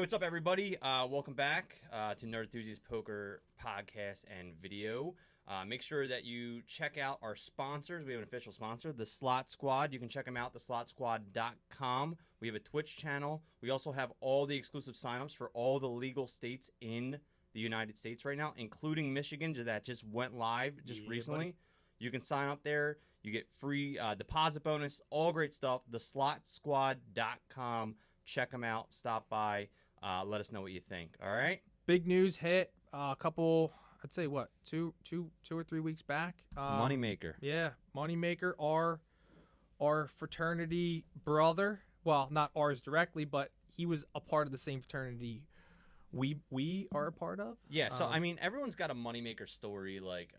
What's up, everybody? Welcome back to Nerd Enthusiast Poker podcast and video. Make sure that you check out our sponsors. We have an official sponsor, the Slot Squad. You can check them out, theslotsquad.com. We have a Twitch channel. We also have all the exclusive signups for all the legal states in the United States right now, including Michigan that just went live recently. Buddy. You can sign up there. You get free deposit bonus, all great stuff. Theslotsquad.com. Check them out. Stop by. Let us know what you think. All right. Big news hit a couple, I'd say what, two or 3 weeks back. Moneymaker. Yeah, Moneymaker, our fraternity brother. Well, not ours directly, but he was a part of the same fraternity we are a part of. Yeah. So I mean, everyone's got a Moneymaker story. Like,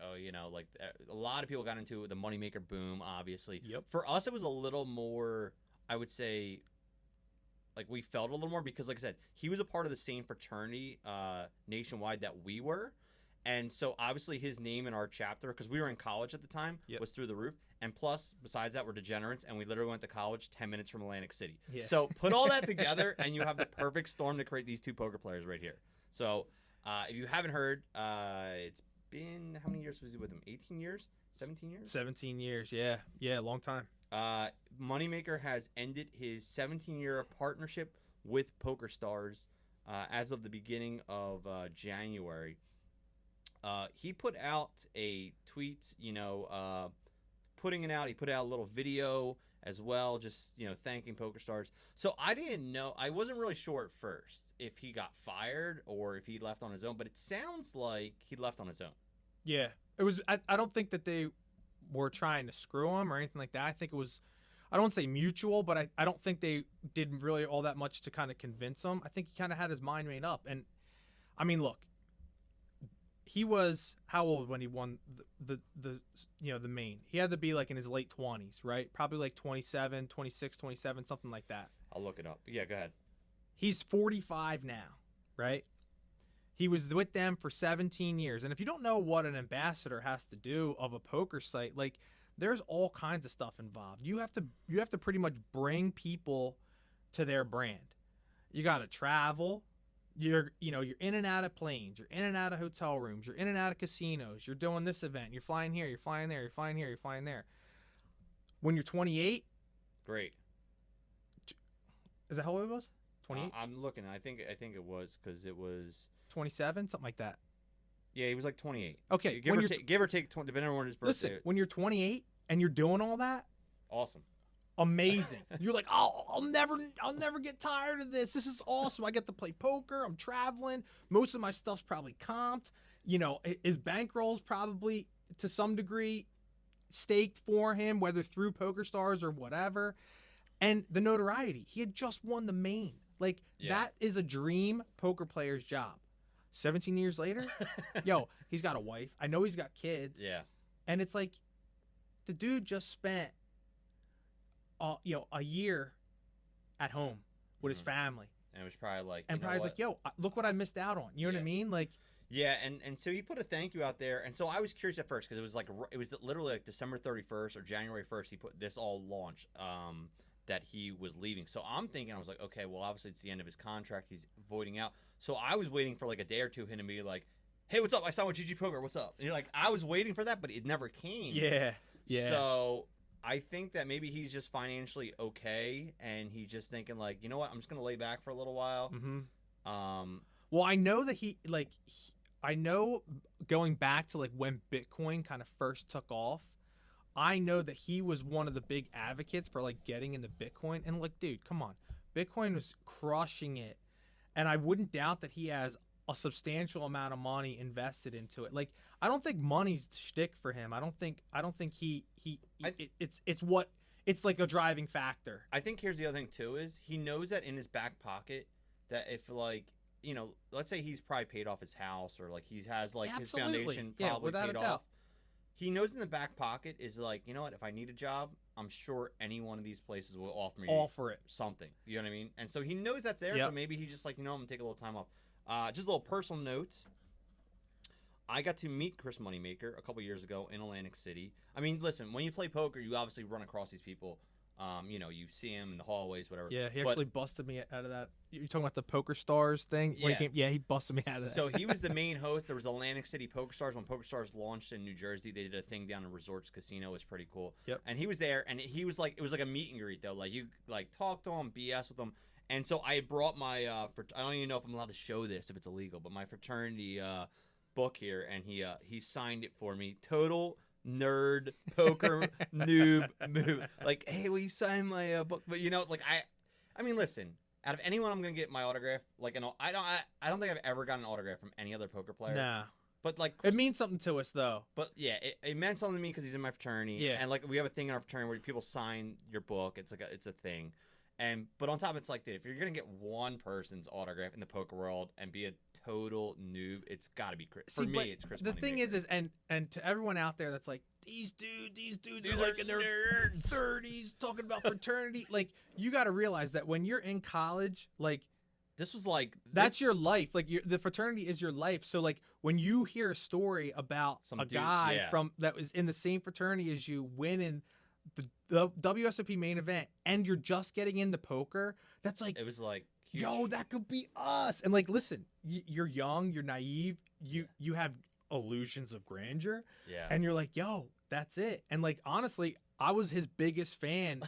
like a lot of people got into the Moneymaker boom. Obviously. Yep. For us, it was a little more, I would say. Like, we felt a little more because, like I said, he was a part of the same fraternity nationwide that we were. And so, obviously, his name in our chapter, because we were in college at the time, was through the roof. And plus, besides that, we're degenerates, and we literally went to college 10 minutes from Atlantic City. Yeah. So, put all that together, and you have the perfect storm to create these two poker players right here. So, if you haven't heard, it's been, how many years was he with him? 18 years? 17 years? 17 years, yeah. Yeah, long time. Moneymaker has ended his 17-year partnership with PokerStars as of the beginning of January. He put out a tweet, putting it out. He put out a little video as well, just, thanking PokerStars. So I didn't know. I wasn't really sure at first if he got fired or if he left on his own, but it sounds like he left on his own. Yeah. It was. I don't think that they were trying to screw him or anything like that. I think it was, I don't want to say mutual, but I don't think they did really all that much to kind of convince him. I think he kind of had his mind made up. And I mean, look, he was how old when he won the main? He had to be like in his late 20s, right? Probably like 27, 26, 27, something like that. I'll look it up. Yeah, go ahead. He's 45 now, right? He was with them for 17 years. And if you don't know what an ambassador has to do of a poker site, like, there's all kinds of stuff involved. You have to pretty much bring people to their brand. You got to travel. You're in and out of planes. You're in and out of hotel rooms. You're in and out of casinos. You're doing this event. You're flying here. You're flying there. You're flying here. You're flying there. When you're 28. Great. Is that how old it was? 28? I'm looking. I think it was because it was 27, something like that. Yeah, he was like 28. Okay, give or take, depending on when his birthday. Listen, when you're 28 and you're doing all that, awesome, amazing. You're like, oh, I'll never get tired of this. This is awesome. I get to play poker. I'm traveling. Most of my stuff's probably comped. His bankroll's probably to some degree staked for him, whether through PokerStars or whatever. And the notoriety. He had just won the main. Like, that is a dream poker player's job. 17 years later, he's got a wife. I know he's got kids. Yeah. And it's like, the dude just spent, a year at home with his family. And it was probably like, look what I missed out on. You know what I mean? Like, yeah. And so he put a thank you out there. And so I was curious at first because it was literally like December 31st or January 1st. He put this all launched. That he was leaving. So I'm thinking, I was like, okay, well, obviously it's the end of his contract. He's voiding out. So I was waiting for like a day or two him to be like, hey, what's up? I signed with GG Poker. What's up? And I was waiting for that, but it never came. Yeah. Yeah. So I think that maybe he's just financially okay. And he's just thinking like, you know what? I'm just going to lay back for a little while. Mm-hmm. Well, I know that I know going back to like when Bitcoin kind of first took off, I know that he was one of the big advocates for like getting into Bitcoin. And like, dude, come on. Bitcoin was crushing it. And I wouldn't doubt that he has a substantial amount of money invested into it. Like, I don't think money's shtick for him. I don't think it's like a driving factor. I think here's the other thing too is he knows that in his back pocket that if like, let's say he's probably paid off his house or like he has like his foundation probably paid off. He knows in the back pocket is like, you know what? If I need a job, I'm sure any one of these places will offer something. You know what I mean? And so he knows that's there. Yep. So maybe he's just like, I'm going to take a little time off. Just a little personal note. I got to meet Chris Moneymaker a couple years ago in Atlantic City. I mean, listen, when you play poker, you obviously run across these people You see him in the hallways, whatever. Yeah, he But- actually busted me out of that. You're talking about the Poker Stars thing? Yeah. He busted me out of that. So he was the main host. There was Atlantic City Poker Stars. When Poker Stars launched in New Jersey, they did a thing down in Resorts Casino. It was pretty cool. Yep. And he was there, and he was like, it was like a meet and greet though. Like you like talk to him, BS with him. And so I had brought my I don't even know if I'm allowed to show this if it's illegal, but my fraternity book here, and he signed it for me. Total nerd poker noob move. Like, hey, will you sign my book? But like I mean, listen. Out of anyone, I'm gonna get my autograph. Like, I don't think I've ever gotten an autograph from any other poker player. Nah. But like, It means something to us, though. But yeah, it meant something to me because he's in my fraternity. Yeah. And like, we have a thing in our fraternity where people sign your book. It's like it's a thing. But on top, it's like, dude, if you're gonna get one person's autograph in the poker world and be a total noob, it's got to be Chris. For me, it's Chris. The thing Moneymaker. is, and to everyone out there that's like, these dudes These are like are in their nerds. 30s talking about fraternity. Like, you got to realize that when you're in college, like, This was like that's your life. Like, the fraternity is your life. So like, when you hear a story about Some a dude- guy yeah. from that was in the same fraternity as you winning the WSOP main event, and you're just getting into poker, that's like, It was like, huge. yo, that could be us. And like, listen, you're young, you're naive, you have illusions of grandeur, Yeah. and you're like, yo, that's it. And like, honestly, I was his biggest fan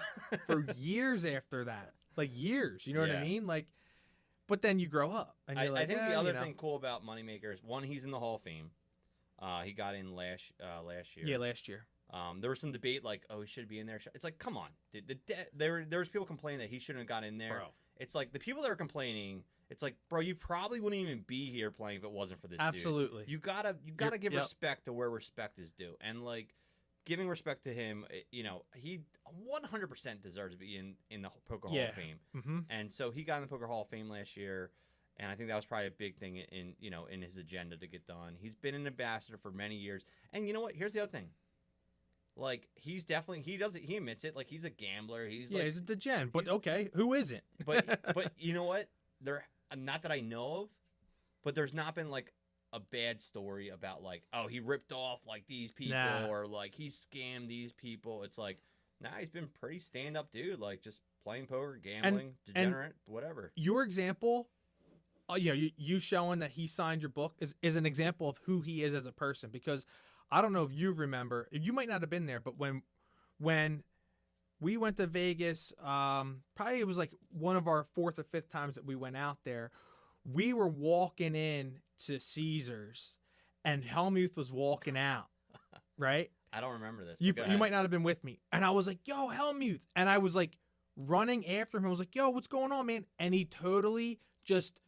for years after that, like years. You know what I Yeah. mean? Like, but then you grow up, and you're like, I think "Eh, the other you know." thing cool about Moneymaker is one, he's in the Hall of Fame. He got in last year. Yeah, last year. There was some debate like, oh, he should be in there. It's like, come on, dude. There was people complaining that he shouldn't have got in there. Bro. It's like the people that are complaining. It's like, bro, you probably wouldn't even be here playing if it wasn't for this dude. Absolutely. You gotta give yep. respect to where respect is due, and like giving respect to him. He 100% deserves to be in the Poker Hall of Fame. Mm-hmm. And so he got in the Poker Hall of Fame last year, and I think that was probably a big thing in his agenda to get done. He's been an ambassador for many years, and you know what? Here's the other thing. Like, he's definitely he admits it. Like, he's a gambler. He's He's a degen. But okay, who isn't? but you know what? Not that I know of, but there's not been like a bad story about like, oh, he ripped off like these people or like he scammed these people. It's like, nah, he's been pretty stand up dude. Like, just playing poker, gambling, degenerate, whatever. Your example, you showing that he signed your book is an example of who he is as a person. Because I don't know if you remember, you might not have been there, but when we went to Vegas, probably it was like one of our fourth or fifth times that we went out there, we were walking in to Caesars and Helmuth was walking out, right? I don't remember this. You might not have been with me. And I was like, yo, Helmuth. And I was like running after him. I was like, yo, what's going on, man? And he totally just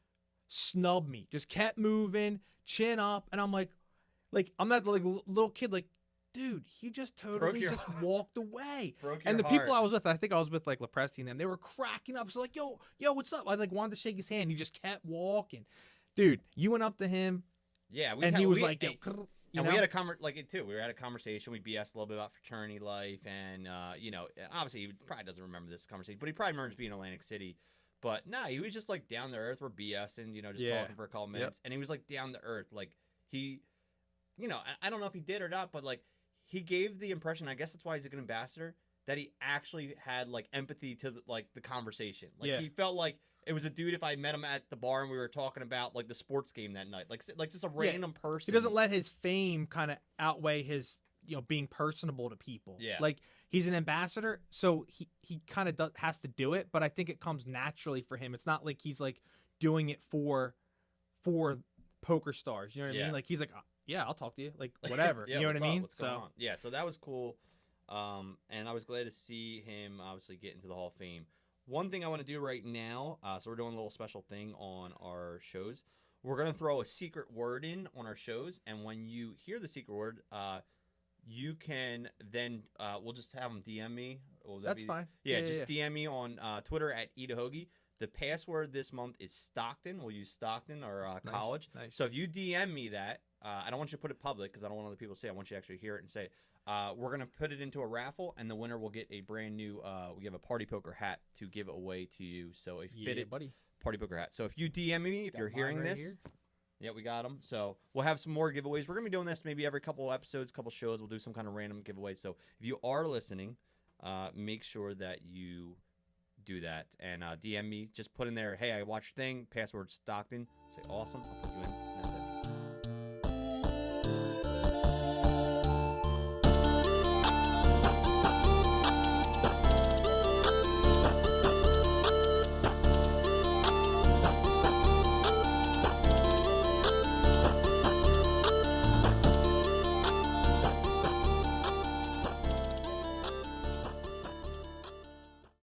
snubbed me, just kept moving, chin up. And I'm like I'm not like a little kid, like, dude, he just totally just walked away. And the people I was with, I think I was with like Lepresti and them, they were cracking up. So like, yo, what's up? I like wanted to shake his hand. He just kept walking. Dude, you went up to him. Yeah. He was like, yo, we had a like it too. We had a conversation. We BS a little bit about fraternity life, and obviously he probably doesn't remember this conversation, but he probably remembers being in Atlantic City. But nah, he was just like down to earth. We're BSing, just talking for a couple minutes, and he was like down to earth. Like he, I don't know if he did or not, but like he gave the impression. I guess that's why he's a good ambassador. That he actually had like empathy to the conversation. Like he felt like it was a dude if I met him at the bar and we were talking about like the sports game that night. Like just a random person. He doesn't let his fame kind of outweigh his being personable to people. Yeah. Like he's an ambassador, so he kind of has to do it, but I think it comes naturally for him. It's not like he's like doing it for poker stars. You know what I mean? Like he's like, yeah, I'll talk to you. Like whatever. You know what I mean? What's going on? Yeah, so that was cool. And I was glad to see him obviously get into the Hall of Fame. One thing I want to do right now, so we're doing a little special thing on our shows. We're going to throw a secret word in on our shows, and when you hear the secret word, you can then, we'll just have them DM me. That's fine. Yeah, just DM me on Twitter at @EataHoagie. The password this month is Stockton. We'll use Stockton or college. Nice. So if you DM me that, I don't want you to put it public because I don't want other people to say it. I want you to actually hear it and say it. We're going to put it into a raffle, and the winner will get a brand new, we have a party poker hat to give away to you. So a fitted party poker hat. So if you DM me, if you're hearing this, yeah, we got them. So we'll have some more giveaways. We're going to be doing this maybe every couple episodes, couple shows. We'll do some kind of random giveaway. So if you are listening, make sure that you do that and DM me. Just put in there, hey, I watched your thing. Password Stockton. Say awesome. I'll put you in.